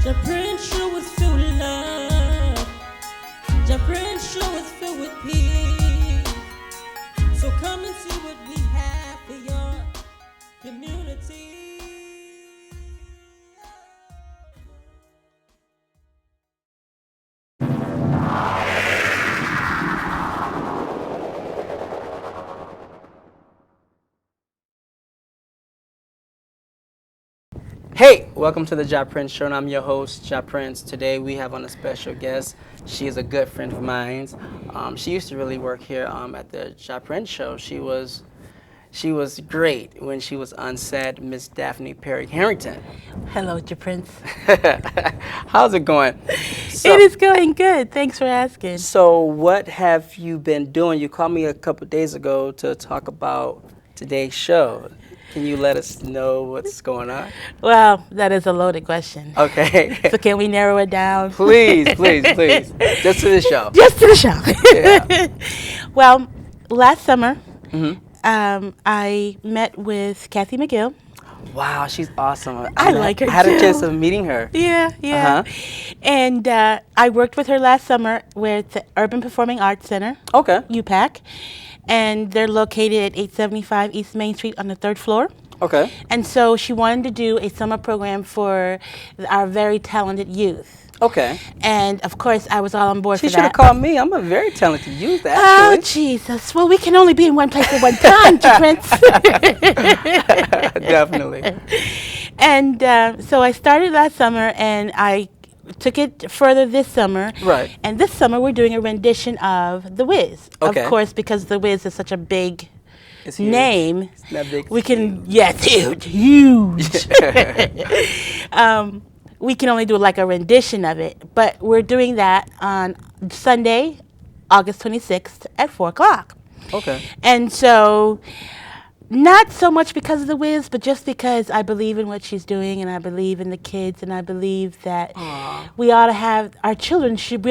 Japrince Show is filled with love. Japrince Show is filled with peace. So come and see what we have for your community. Hey, welcome to the Japrince Show, and I'm your host, Japrince. Today we have on a special guest. She is a good friend of mine. She used to really work here at the Japrince Show. She was great when she was on set, Miss Daphne Perry Harrington. Hello, Japrince. How's it going? It is going good. Thanks for asking. So what have you been doing? You called me a couple days ago to talk about today's show. Can you let us know what's going on? Well, that is a loaded question. Okay. So can we narrow it down? Please. Just to the show. Just to the show. Yeah. Well, last summer, Mm-hmm. I met with Kathy McGill. Wow, she's awesome. I like her I had a too. chance of meeting her. Yeah. Uh-huh. And I worked with her last summer with the Urban Performing Arts Center, Okay. UPAC. And they're located at 875 East Main Street on the 3rd floor. Okay. And so she wanted to do a summer program for our very talented youth. Okay. And of course, I was all on board She for should have that. called me. I'm a very talented youth, Oh, actually. Jesus. Well, we can only be in one place at one time, Prince. Definitely. And so I started last summer, and I took it further this summer. Right. And this summer, we're doing a rendition of The Wiz. Okay. Of course, because The Wiz is such a big It's huge. name. It's not big, We it's can, yes, huge. We can only do like a rendition of it, but we're doing that on Sunday, August 26th at 4 o'clock. Okay. And so, not so much because of The Wiz, but just because I believe in what she's doing, and I believe in the kids, and I believe that we ought to have, our children should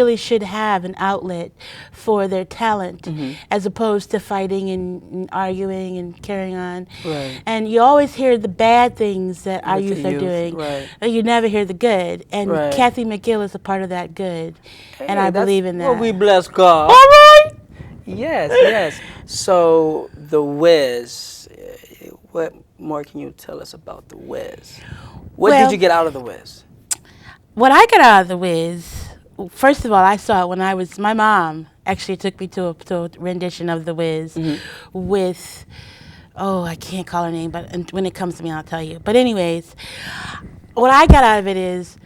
have an outlet for their talent, as opposed to fighting and arguing and carrying on. Right. And you always hear the bad things that our With the youth are youth, doing, right. but you never hear the good. And Right. Kathy McGill is a part of that good, and Hey, I that's believe in that. Well, we bless God. All right. Yes. So, The Wiz. What more can you tell us about The Wiz? What Well, did you get out of The Wiz? What I got out of The Wiz, first of all, I saw it when my mom actually took me to a rendition of The Wiz with, I can't call her name, but when it comes to me, I'll tell you. But anyways, what I got out of it is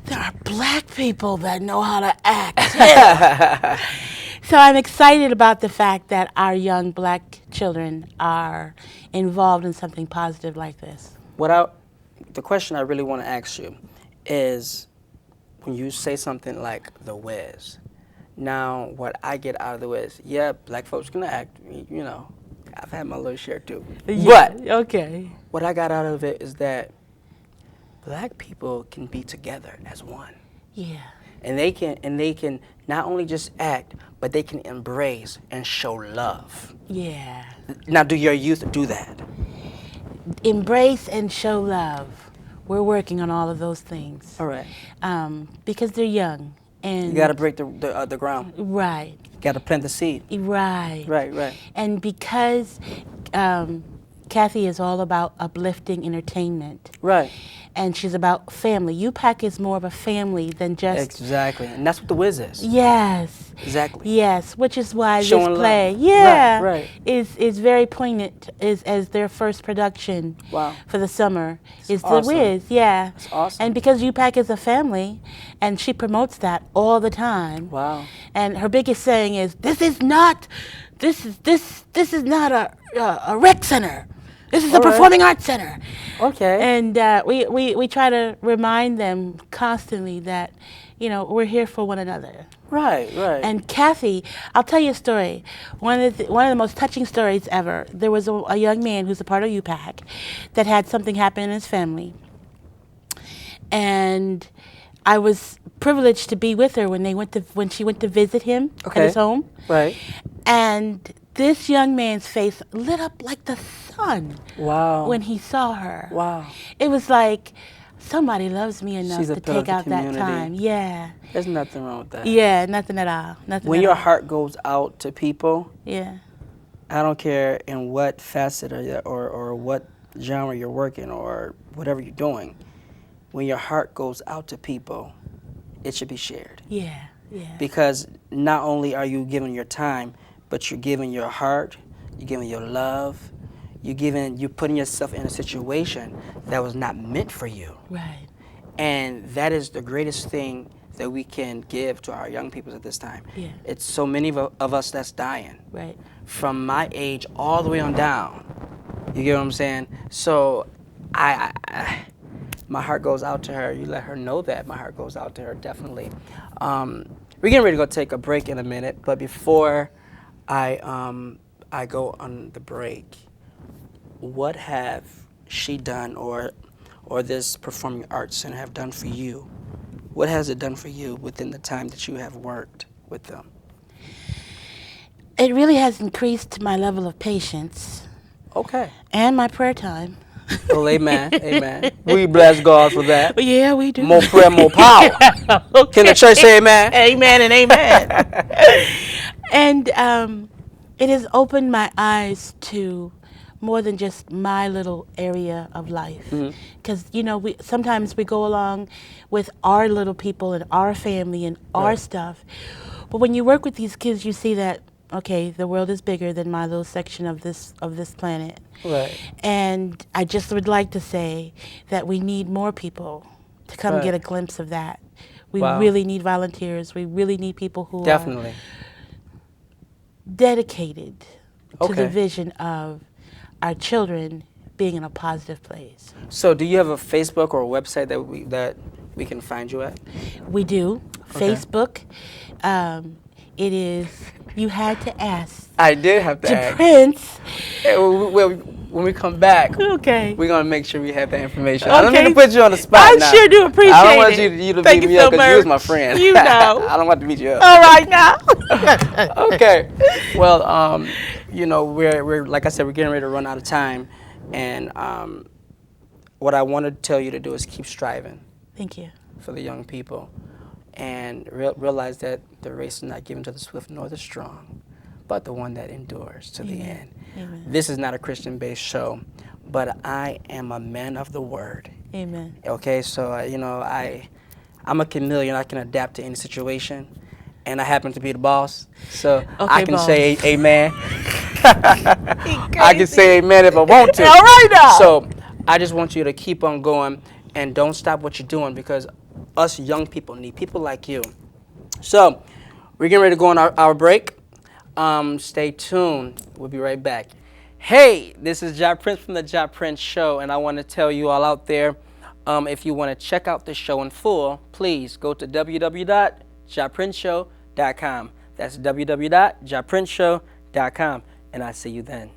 there are black people that know how to act. So I'm excited about the fact that our young black children are involved in something positive like this. The question I really want to ask you is, when you say something like The Wiz, now what I get out of The Wiz, yeah, black folks can act, you know, I've had my little share too. Yeah, But okay. what I got out of it is that black people can be together as one. Yeah. And they can not only just act, but they can embrace and show love. Yeah. Now, do your youth do that? Embrace and show love. We're working on all of those things. All right. Because they're young. And You got to break the ground. Right. You got to plant the seed. Right. Right. And because Kathy is all about uplifting entertainment. Right. And she's about family. UPAC is more of a family than just... Exactly. And that's what The Wiz is. Yes. Exactly. Yes, which is why Showing this play, love. Right. is very poignant. As their first production for the summer is awesome. The Wiz, yeah. That's awesome. And because UPAC is a family, and she promotes that all the time. Wow. And her biggest saying is, "This is not a rec center. This is a performing arts center." Okay. And we try to remind them constantly that, we're here for one another. Right. And Kathy, I'll tell you a story. One of the most touching stories ever. There was a young man who's a part of UPAC that had something happen in his family. And I was privileged to be with her when she went to visit him at his home. Right. And this young man's face lit up like the sun. Wow. When he saw her. Wow. It was like somebody loves me enough She's a to pillar of take the out that community. time. Yeah. There's nothing wrong with that. Yeah, nothing at all. Nothing When at your all. heart goes out to people, Yeah. I don't care in what facet or what genre you're working or whatever you're doing. When your heart goes out to people, it should be shared. Yeah. Yeah. Because not only are you giving your time, but you're giving your heart, you're giving your love, you're putting yourself in a situation that was not meant for you. Right. And that is the greatest thing that we can give to our young people at this time. Yeah. It's so many of us that's dying. Right. From my age all the way on down. You get what I'm saying? So my heart goes out to her. You let her know that. My heart goes out to her, definitely. We're getting ready to go take a break in a minute, but before I go on the break, what have she done or this Performing Arts Center have done for you? What has it done for you within the time that you have worked with them? It really has increased my level of patience Okay. and my prayer time. Well, amen, amen. We bless God for that. Yeah, we do. More prayer, more power. Okay. Can the church say amen? Amen and amen. And it has opened my eyes to more than just my little area of life. Because, you know, sometimes we go along with our little people and our family and our stuff. But when you work with these kids, you see that, okay, the world is bigger than my little section of this planet. Right. And I just would like to say that we need more people to come Right. get a glimpse of that. We Wow. really need volunteers. We really need people who Definitely. are dedicated to Okay. the vision of our children being in a positive place. So, do you have a Facebook or a website that we can find you at? We do. Okay. Facebook. It is, you had to ask. I did have to ask. Japrince. Hey, when we come back, Okay. we're gonna make sure we have that information. I don't Okay. need to put you on the spot I now. sure do appreciate I don't want it. you to Thank beat you me so up because you was my much. friend. You know. I don't want to beat you up. All right now. Okay. Well, you know, we're like I said, we're getting ready to run out of time, and what I want to tell you to do is keep striving Thank you. for the young people, and realize that the race is not given to the swift nor the strong, but the one that endures to the Amen. end. Amen. This is not a Christian-based show, but I am a man of the word. Amen. Okay, so you know, I'm a chameleon. I can adapt to any situation, and I happen to be the boss, so I can boss. say amen. I can say amen if I want to. All right now. So I just want you to keep on going and don't stop what you're doing, because us young people need people like you. So we're getting ready to go on our break. Stay tuned. We'll be right back. Hey, this is Japrince from the Japrince Show, and I want to tell you all out there, if you want to check out the show in full, please go to www.japrinceshow.com. That's www.japrinceshow.com, and I'll see you then.